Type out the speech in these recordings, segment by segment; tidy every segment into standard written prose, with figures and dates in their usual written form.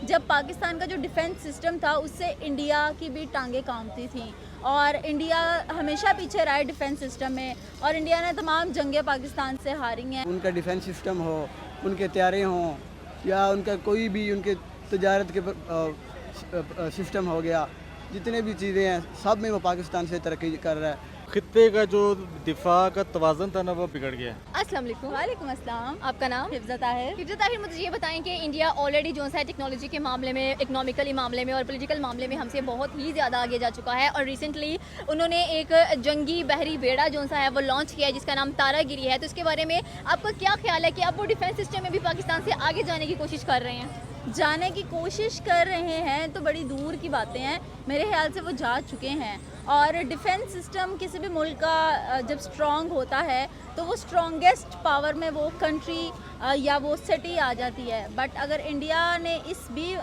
जब पाकिस्तान का जो डिफेंस सिस्टम था उससे इंडिया की भी टांगें कांपती थीं और इंडिया हमेशा पीछे रहा है डिफेंस सिस्टम में और इंडिया ने तमाम जंगें पाकिस्तान से हारी हैं। उनका डिफेंस सिस्टम हो, उनके तैयारे हों या उनका कोई भी उनके तजारत के सिस्टम हो गया, जितने भी चीज़ें हैं सब में वो पाकिस्तान से तरक्की कर रहा है। खित्ते का जो दिफा का तवाज़ुन था ना वो बिगड़ गया है। अस्सलाम वालेकुम। वालेकुम अस्सलाम। आपका नाम? हिफ्ज़ा ताहिर। हिफ्ज़ा ताहिर, मुझे ये बताएं कि इंडिया ऑलरेडी जो सा टेक्नोलॉजी के मामले में, इकोनॉमिकली मामले में और पॉलिटिकल मामले में हमसे बहुत ही ज़्यादा आगे जा चुका है और रिसेंटली उन्होंने एक जंगी बहरी बेड़ा जो सा है वो लॉन्च किया है जिसका नाम तारागिरी है। तो इसके बारे में आपका क्या ख्याल है कि अब वो डिफेंस सिस्टम में भी पाकिस्तान से आगे जाने की कोशिश कर रहे हैं? जाने की कोशिश कर रहे हैं तो बड़ी दूर की बातें हैं, मेरे ख्याल से वो जा चुके हैं। और डिफेंस सिस्टम किसी भी मुल्क का जब स्ट्रॉन्ग होता है तो वो स्ट्रॉन्गेस्ट पावर में वो कंट्री या वो सिटी आ जाती है। बट अगर इंडिया ने इस भी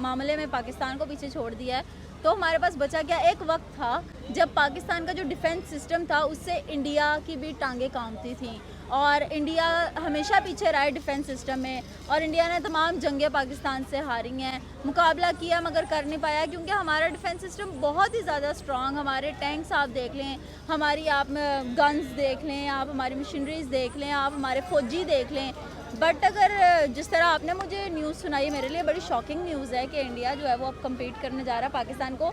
मामले में पाकिस्तान को पीछे छोड़ दिया है तो हमारे पास बचा क्या। एक वक्त था जब पाकिस्तान का जो डिफेंस सिस्टम था उससे इंडिया की भी टांगें कांपती थीं और इंडिया हमेशा पीछे रहा है डिफेंस सिस्टम में और इंडिया ने तमाम जंगें पाकिस्तान से हारी हैं, मुकाबला किया मगर कर नहीं पाया क्योंकि हमारा डिफेंस सिस्टम बहुत ही ज़्यादा स्ट्रॉन्ग। हमारे टैंक्स आप देख लें, हमारी आप गन्स देख लें, आप हमारी मशीनरीज देख लें, आप हमारे फौजी देख लें। बट अगर जिस तरह आपने मुझे न्यूज़ सुनाई, मेरे लिए बड़ी शॉकिंग न्यूज़ है कि इंडिया जो है वो अब कम्पीट करने जा रहा है पाकिस्तान को।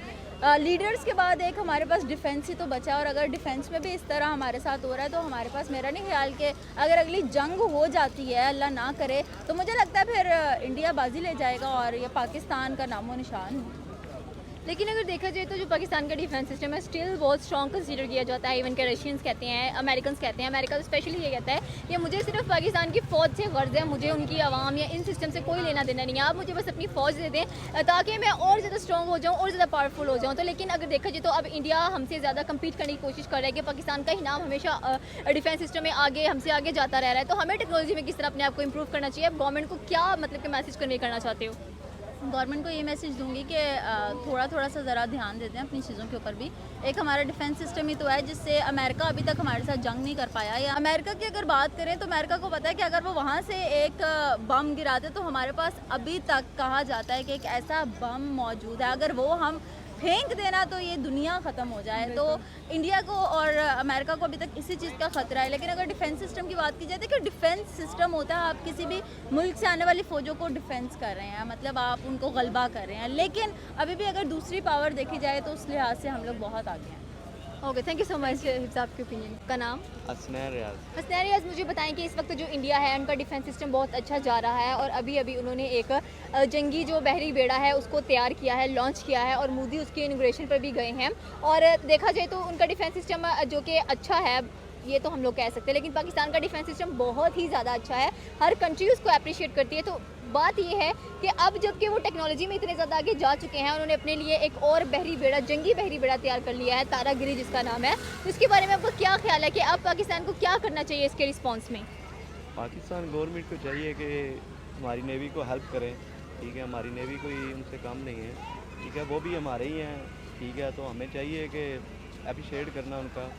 लीडर्स के बाद एक हमारे पास डिफेंस ही तो बचा है और अगर डिफेंस में भी इस तरह हमारे साथ हो रहा है तो हमारे पास, मेरा नहीं ख्याल कि अगर अगली जंग हो जाती है, अल्लाह ना करे, तो मुझे लगता है फिर इंडिया बाजी ले जाएगा और ये पाकिस्तान का नामो निशान। लेकिन अगर देखा जाए तो जो पाकिस्तान का डिफेंस सिस्टम है स्टिल बहुत स्ट्रॉन्ग कंसीडर किया जाता है। इवन के रशियंस कहते हैं, अमेरिकन कहते हैं, अमेरिका तो स्पेशली ये कहता है कि मुझे सिर्फ पाकिस्तान की फ़ौज से गर्ज है, मुझे उनकी आवाम या इन सिस्टम से कोई लेना देना नहीं है, आप मुझे बस अपनी फ़ौज दे दें ताकि मैं और ज़्यादा स्ट्रॉन्ग हो जाऊँ और ज़्यादा पावरफुल हो जाऊँ। तो लेकिन अगर देखा जाए तो अब इंडिया हमसे ज़्यादा कम्पीट करने की कोशिश कर रहा है कि पाकिस्तान का ही नाम हमेशा डिफेंस सिस्टम में हमसे आगे जाता रह रहा है। तो हमें टेक्नोलॉजी में किस तरह अपने आप को इम्प्रूव करना चाहिए? गवर्नमेंट को क्या मतलब कि मैसेज कन्वे करना चाहते हो? गवर्नमेंट को ये मैसेज दूंगी कि थोड़ा थोड़ा सा ज़रा ध्यान देते हैं अपनी चीज़ों के ऊपर भी। एक हमारा डिफेंस सिस्टम ही तो है जिससे अमेरिका अभी तक हमारे साथ जंग नहीं कर पाया। या अमेरिका की अगर बात करें तो अमेरिका को पता है कि अगर वो वहाँ से एक बम गिराते तो हमारे पास अभी तक कहा जाता है कि एक ऐसा बम मौजूद है, अगर वो हम फेंक देना तो ये दुनिया ख़त्म हो जाए। तो इंडिया को और अमेरिका को अभी तक इसी चीज़ का ख़तरा है। लेकिन अगर डिफेंस सिस्टम की बात की जाए तो डिफेंस सिस्टम होता है, आप किसी भी मुल्क से आने वाली फ़ौजों को डिफेंस कर रहे हैं, मतलब आप उनको गलबा कर रहे हैं। लेकिन अभी भी अगर दूसरी पावर देखी जाए तो उस लिहाज से हम लोग बहुत आगे हैं। Okay, thank you so much Hifza, आपके ओपिनियन। का नाम? हसनैन रियाज। हसनैन रियाज, मुझे बताएं कि इस वक्त जो इंडिया है उनका डिफेंस सिस्टम बहुत अच्छा जा रहा है और अभी अभी उन्होंने एक जंगी जो बहरी बेड़ा है उसको तैयार किया है, लॉन्च किया है और मोदी उसके इनॉग्रेशन पर भी गए हैं। और देखा जाए तो उनका डिफेंस सिस्टम जो कि अच्छा है ये तो हम लोग कह सकते हैं, लेकिन पाकिस्तान का डिफेंस सिस्टम बहुत ही ज़्यादा अच्छा है, हर कंट्री उसको अप्रिशिएट करती है। तो बात ये है कि अब जबकि वो टेक्नोलॉजी में इतने ज़्यादा आगे जा चुके हैं, उन्होंने अपने लिए एक और बहरी बेड़ा, जंगी बहरी बेड़ा तैयार कर लिया है, तारागिरी जिसका नाम है। तो इसके बारे में आपको क्या ख्याल है कि अब पाकिस्तान को क्या करना चाहिए इसके रिस्पॉन्स में? पाकिस्तान गवर्नमेंट को चाहिए कि हमारी नेवी को हेल्प करें, ठीक है। हमारी नेवी कोई उनसे कम नहीं है, ठीक है, वो भी हमारे ही हैं, ठीक है। तो हमें चाहिए कि अप्रिशिएट करना उनका।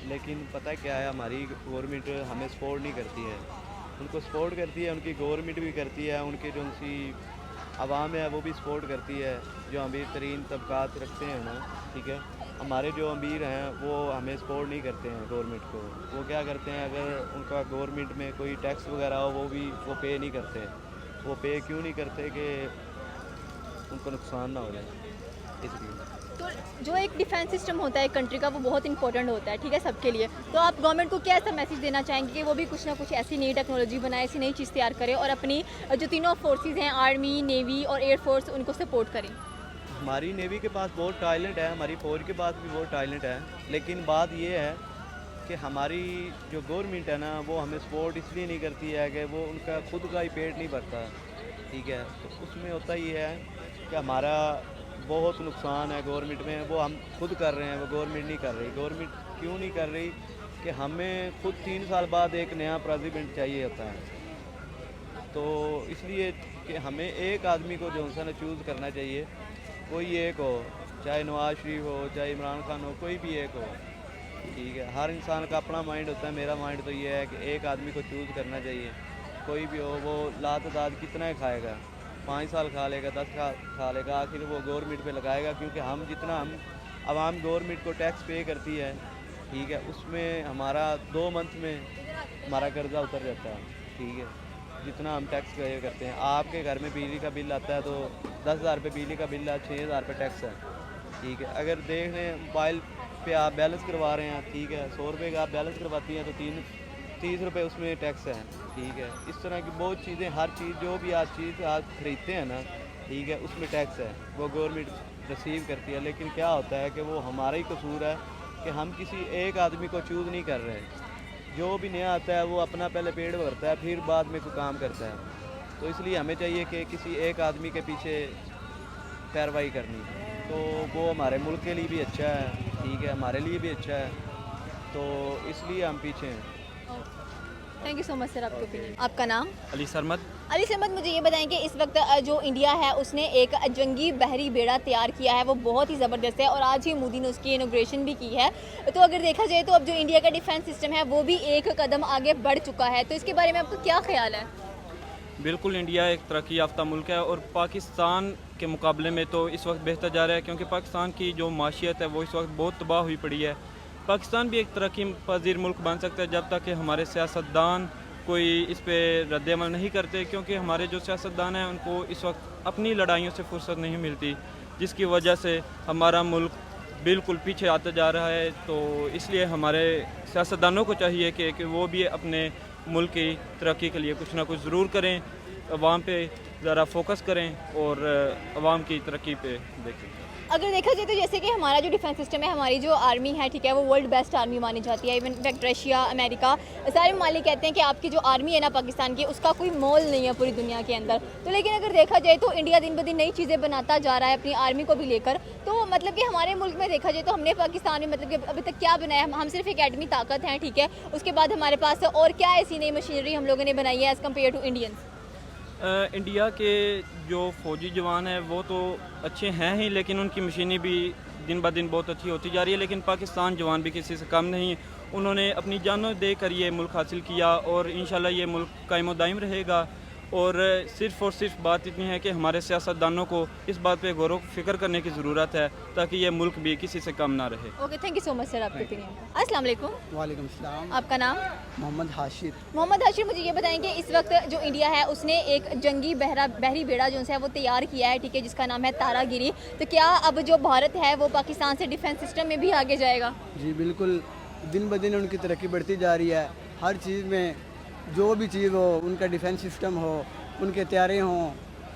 लेकिन पता है क्या है, हमारी गवर्नमेंट हमें सपोर्ट नहीं करती है, उनको सपोर्ट करती है उनकी गवर्नमेंट भी करती है, उनकी जो उनकी आवाम है वो भी सपोर्ट करती है, जो अमीर तरीन तबकात रखते हैं ना, ठीक है। हमारे जो अमीर हैं वो हमें सपोर्ट नहीं करते हैं गवर्नमेंट को। वो क्या करते हैं, अगर उनका गवर्नमेंट में कोई टैक्स वगैरह हो वो पे नहीं करते। वो पे क्यों नहीं करते कि उनको नुकसान ना हो जाए, इसलिए। तो जो एक डिफेंस सिस्टम होता है एक कंट्री का वो बहुत इंपॉर्टेंट होता है, ठीक है, सबके लिए। तो आप गवर्नमेंट को क्या ऐसा मैसेज देना चाहेंगे कि वो भी कुछ ना कुछ ऐसी नई टेक्नोलॉजी बनाए, ऐसी नई चीज़ तैयार करे और अपनी जो तीनों फोर्सेस हैं, आर्मी, नेवी और एयरफोर्स, उनको सपोर्ट करें? हमारी नेवी के पास बहुत टैलेंट है, हमारी फौज के पास भी बहुत टैलेंट है, लेकिन बात ये है कि हमारी जो गवर्नमेंट है ना वो हमें सपोर्ट इसलिए नहीं करती है कि वो उनका खुद का ही पेट नहीं भरता, ठीक है। तो उसमें होता ये है कि हमारा बहुत नुकसान है गवर्नमेंट में, वो हम खुद कर रहे हैं, वो गवर्नमेंट नहीं कर रही। गवर्नमेंट क्यों नहीं कर रही कि हमें खुद 3 साल बाद एक नया प्रेसिडेंट चाहिए होता है। तो इसलिए कि हमें एक आदमी को जो है ना चूज़ करना चाहिए, कोई एक हो, चाहे नवाज शरीफ हो, चाहे इमरान खान हो, कोई भी एक हो, ठीक है। हर इंसान का अपना माइंड होता है, मेरा माइंड तो ये है कि एक आदमी को चूज़ करना चाहिए, कोई भी हो, वो लात दाद कितना ही खाएगा, 5 साल खा लेगा, 10 साल खा लेगा, आखिर वो गवर्नमेंट पे लगाएगा, क्योंकि हम जितना हम आवाम गवर्नमेंट को टैक्स पे करती है, ठीक है, उसमें हमारा 2 मंथ में हमारा कर्जा उतर जाता है, ठीक है, जितना हम टैक्स पे करते हैं। आपके घर में बिजली का बिल आता है तो 10,000 रुपये बिजली का बिल है, 6,000 रुपये टैक्स है, ठीक है। अगर देख लें मोबाइल पे आप बैलेंस करवा रहे हैं, ठीक है, 100 रुपये का आप बैलेंस करवाती हैं तो 30 रुपये उसमें टैक्स है, ठीक है। इस तरह की बहुत चीज़ें, हर चीज़ जो भी आज चीज़ आप खरीदते हैं ना, ठीक है, उसमें टैक्स है, वो गवर्नमेंट रिसीव करती है। लेकिन क्या होता है कि वो हमारा ही कसूर है कि हम किसी एक आदमी को चूज़ नहीं कर रहे। जो भी नया आता है वो अपना पहले पेड़ भरता है, फिर बाद में कोई काम करता है। तो इसलिए हमें चाहिए कि किसी एक आदमी के पीछे कार्रवाई करनी, तो वो हमारे मुल्क के लिए भी अच्छा है, ठीक है, हमारे लिए भी अच्छा है, तो इसलिए हम पीछे हैं। Thank you so much sir, आपके ओपिनियन। आपका नाम? अली सरमद। अली सहमद, मुझे ये बताएं कि इस वक्त जो इंडिया है उसने एक जंगी बहरी बेड़ा तैयार किया है, वो बहुत ही ज़बरदस्त है और आज ही मोदी ने उसकी इनॉग्रेशन भी की है। तो अगर देखा जाए तो अब जो इंडिया का डिफेंस सिस्टम है वो भी एक कदम आगे बढ़ चुका है, तो इसके बारे में आपका क्या ख्याल है? बिल्कुल, इंडिया एक तरक्की याफ्ता मुल्क है और पाकिस्तान के मुकाबले में तो इस वक्त बेहतर जा रहा है, क्योंकि पाकिस्तान की जो माशियत है वो इस वक्त बहुत तबाह हुई पड़ी है। पाकिस्तान भी एक तरक्की पजीर मुल्क बन सकता है जब तक कि हमारे सियासतदान कोई इस पे रद्द-ए-अमल नहीं करते, क्योंकि हमारे जो सियासतदान हैं उनको इस वक्त अपनी लड़ाइयों से फुर्सत नहीं मिलती, जिसकी वजह से हमारा मुल्क बिल्कुल पीछे आता जा रहा है। तो इसलिए हमारे सियासतदानों को चाहिए कि वो भी अपने मुल्क की तरक्की के लिए कुछ ना कुछ ज़रूर करें, अवाम पे ज़रा फोकस करें और अवाम की तरक्की पे देखें। अगर देखा जाए तो जैसे कि हमारा जो डिफेंस सिस्टम है, हमारी जो आर्मी है, ठीक है, वो वर्ल्ड बेस्ट आर्मी मानी जाती है। इवन इनफैक्ट रशिया, अमेरिका, सारे ममालिक कहते हैं कि आपकी जो आर्मी है ना पाकिस्तान की, उसका कोई मोल नहीं है पूरी दुनिया के अंदर। तो लेकिन अगर देखा जाए तो इंडिया दिन ब दिन नई चीज़ें बनाता जा रहा है अपनी आर्मी को भी लेकर। तो मतलब कि हमारे मुल्क में देखा जाए तो हमने पाकिस्तान में मतलब कि अभी तक क्या बनाया? हम सिर्फ एक एटमी ताकत हैं, ठीक है, उसके बाद हमारे पास और क्या ऐसी नई मशीनरी हम लोगों ने बनाई है as compare to Indians? India के जो फ़ौजी जवान हैं वो तो अच्छे हैं ही, लेकिन उनकी मशीनी भी दिन ब दिन बहुत अच्छी होती जा रही है। लेकिन पाकिस्तान जवान भी किसी से कम नहीं, उन्होंने अपनी जानों देकर ये मुल्क हासिल किया और इंशाल्लाह ये मुल्क कायम दायम रहेगा। और सिर्फ बात इतनी है कि हमारे सियासतदानों को इस बात पे गौर फिक्र करने की ज़रूरत है ताकि ये मुल्क भी किसी से कम ना रहे। Okay, thank you so much sir आपके ओपिनियन। अस्सलाम वालेकुम। वालेकुम सलाम। आपका नाम? मोहम्मद हाशिर। मोहम्मद हाशिर, मुझे ये बताएं कि इस वक्त जो इंडिया है उसने एक जंगी बहरी बेड़ा जो है वो तैयार किया है, ठीक है, जिसका नाम है तारागिरी। तो क्या अब जो भारत है वो पाकिस्तान से डिफेंस सिस्टम में भी आगे जाएगा? जी बिल्कुल, दिन ब दिन उनकी तरक्की बढ़ती जा रही है। हर चीज़ में जो भी चीज़ हो, उनका डिफेंस सिस्टम हो, उनके तैयारे हों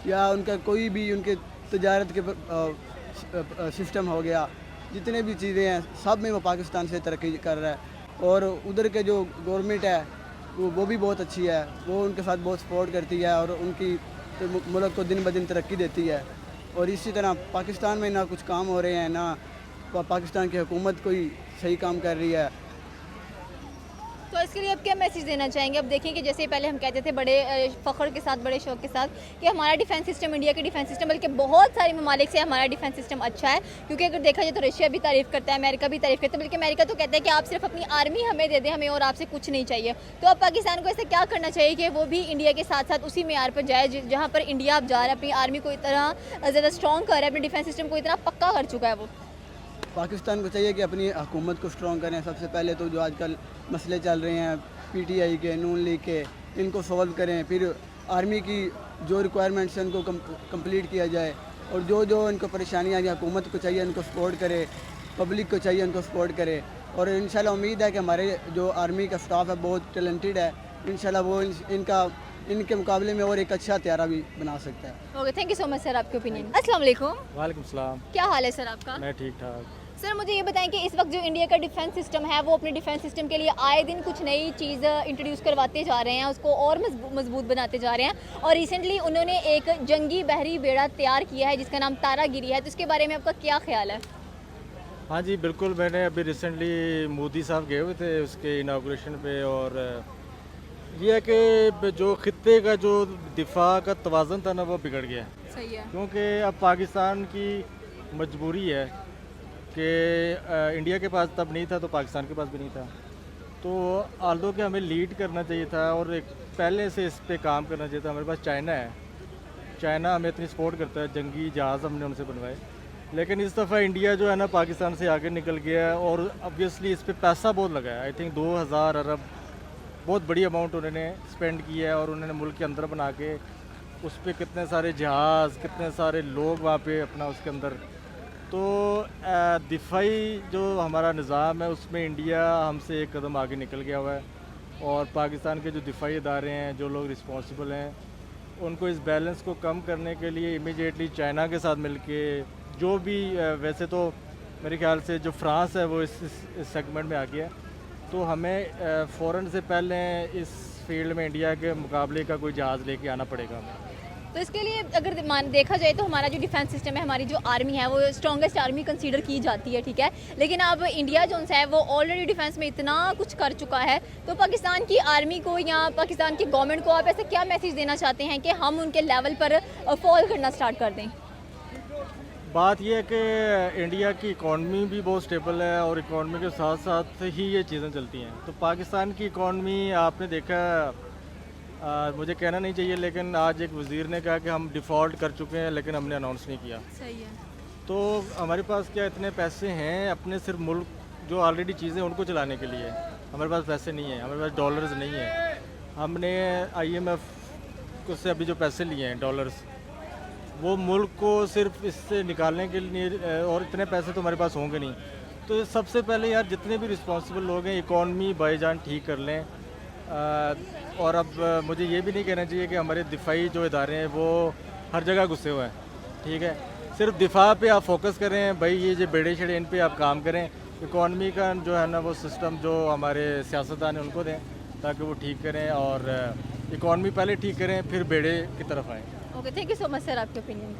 या उनका कोई भी उनके तजारत के सिस्टम हो गया, जितने भी चीज़ें हैं सब में वो पाकिस्तान से तरक्की कर रहा है। और उधर के जो गवर्नमेंट है वो भी बहुत अच्छी है, वो उनके साथ बहुत सपोर्ट करती है और उनकी मुल्क को दिन ब दिन तरक्की देती है। और इसी तरह पाकिस्तान में ना कुछ काम हो रहे हैं, ना पाकिस्तान की हुकूमत कोई सही काम कर रही है। तो इसके लिए आप क्या मैसेज देना चाहेंगे? अब देखें कि जैसे पहले हम कहते थे बड़े फ़ख्र के साथ, बड़े शौक़ के साथ कि हमारा डिफेंस सिस्टम, इंडिया के डिफेंस सिस्टम, बल्कि बहुत सारे ममालिक से हमारा डिफेंस सिस्टम अच्छा है, क्योंकि अगर देखा जाए तो रशिया भी तारीफ़ करता है, अमेरिका भी तारीफ़ करता है, बल्कि अमेरिका तो कहता है कि आप सिर्फ अपनी आर्मी हमें दे दें, हमें और आपसे कुछ नहीं चाहिए। तो अब पाकिस्तान को ऐसा क्या करना चाहिए कि वो भी इंडिया के साथ साथ उसी मेयार पर जाए जहाँ पर इंडिया अब जा रहा है, अपनी आर्मी को इतना ज़्यादा स्ट्रॉन्ग कर रहा है, अपने डिफेंस सिस्टम को इतना पक्का कर चुका है वो? पाकिस्तान को चाहिए कि अपनी हुकूमत को स्ट्रॉन्ग करें। सबसे पहले तो जो आजकल मसले चल रहे हैं पीटीआई के, नून लीग के, इनको सॉल्व करें। फिर आर्मी की जो रिक्वायरमेंट्स हैं उनको कंप्लीट किया जाए और जो इनको परेशानियाँ या हुकूमत को चाहिए उनको सपोर्ट करे, पब्लिक को चाहिए उनको सपोर्ट करे। और इंशाल्लाह उम्मीद है कि हमारे जो आर्मी का स्टाफ है बहुत टैलेंटेड है, इंशाल्लाह वो इनके मुकाबले में और एक अच्छा तैयारा भी बना सकता है। Okay, thank you so much sir आपके ओपिनियन। अस्सलाम वालेकुम। वालेकुम सलाम। क्या हाल है सर आपका? मैं ठीक ठाक। सर मुझे ये बताएं कि इस वक्त जो इंडिया का डिफेंस सिस्टम है वो अपने डिफेंस सिस्टम के लिए आए दिन कुछ नई चीज़ इंट्रोड्यूस करवाते जा रहे हैं, उसको और मजबूत बनाते जा रहे हैं। और रिसेंटली उन्होंने एक जंगी बहरी बेड़ा तैयार किया है जिसका नाम तारागिरी है। तो इसके बारे में आपका क्या ख्याल है? हाँ जी बिल्कुल, मैंने अभी रिसेंटली मोदी साहब गए हुए थे उसके इनाग्रेशन पे, और ये है कि जो खित्ते का जो दिफा का तवाज़ुन था ना वो बिगड़ गया। सही है। क्योंकि अब पाकिस्तान की मजबूरी है कि इंडिया के पास तब नहीं था तो पाकिस्तान के पास भी नहीं था। तो आल्दो कि हमें लीड करना चाहिए था और एक पहले से इस पे काम करना चाहिए था। हमारे पास चाइना है, चाइना हमें इतनी सपोर्ट करता है, जंगी जहाज़ हमने उनसे बनवाए, लेकिन इस दफ़ा इंडिया जो है ना पाकिस्तान से आगे निकल गया है और ऑब्वियसली इस पे पैसा बहुत लगा है। आई थिंक 2000 अरब बहुत बड़ी अमाउंट उन्होंने स्पेंड किया है और उन्होंने मुल्क के अंदर बना के उस पर कितने सारे जहाज़, कितने सारे लोग वहाँ पे अपना उसके अंदर। तो दिफाई जो हमारा निज़ाम है उसमें इंडिया हमसे एक कदम आगे निकल गया हुआ है और पाकिस्तान के जो दिफाई इदारे हैं, जो लोग रिस्पॉन्सिबल हैं, उनको इस बैलेंस को कम करने के लिए इमीडिएटली चाइना के साथ मिलके जो भी वैसे तो मेरे ख्याल से जो फ्रांस है वो इस सेगमेंट में आ गया है, तो हमें फ़ौरन से पहले इस फील्ड में इंडिया के मुकाबले का कोई जहाज़ लेके आना पड़ेगा हमें। तो इसके लिए अगर देखा जाए तो हमारा जो डिफेंस सिस्टम है, हमारी जो आर्मी है वो स्ट्रॉन्गेस्ट आर्मी कंसीडर की जाती है, ठीक है। लेकिन अब इंडिया जो है वो ऑलरेडी डिफेंस में इतना कुछ कर चुका है, तो पाकिस्तान की आर्मी को या पाकिस्तान की गवर्नमेंट को आप ऐसे क्या मैसेज देना चाहते हैं कि हम उनके लेवल पर फॉल करना स्टार्ट कर दें? बात यह है कि इंडिया की इकॉनमी भी बहुत स्टेबल है और इकॉनमी के साथ साथ ही ये चीज़ें चलती हैं। तो पाकिस्तान की इकॉनमी आपने देखा, मुझे कहना नहीं चाहिए लेकिन आज एक वज़ीर ने कहा कि हम डिफ़ॉल्ट कर चुके हैं लेकिन हमने अनाउंस नहीं किया। सही है। तो हमारे पास क्या इतने पैसे हैं अपने सिर्फ मुल्क जो ऑलरेडी चीज़ें उनको चलाने के लिए? हमारे पास पैसे नहीं है, हमारे पास डॉलर्स नहीं है। हमने IMF को से अभी जो पैसे लिए हैं डॉलर्स, वो मुल्क को सिर्फ इससे निकालने के लिए, और इतने पैसे तो हमारे पास होंगे नहीं। तो सबसे पहले यार जितने भी रिस्पॉन्सिबल लोग हैं इकॉनमी बाईजान ठीक कर लें। और अब मुझे ये भी नहीं कहना चाहिए कि हमारे दिफाई जो इदारे हैं वो हर जगह घुसे हुए हैं, ठीक है। सिर्फ दिफा पे आप फोकस करें भाई, ये जो बेड़े छड़े इन पे आप काम करें। इकॉनमी का जो है ना वो सिस्टम जो हमारे सियासतदान हैं उनको दें ताकि वो ठीक करें और इकॉनमी पहले ठीक करें फिर बेड़े की तरफ आएँ। Okay, thank you so much sir आपके ओपिनियन।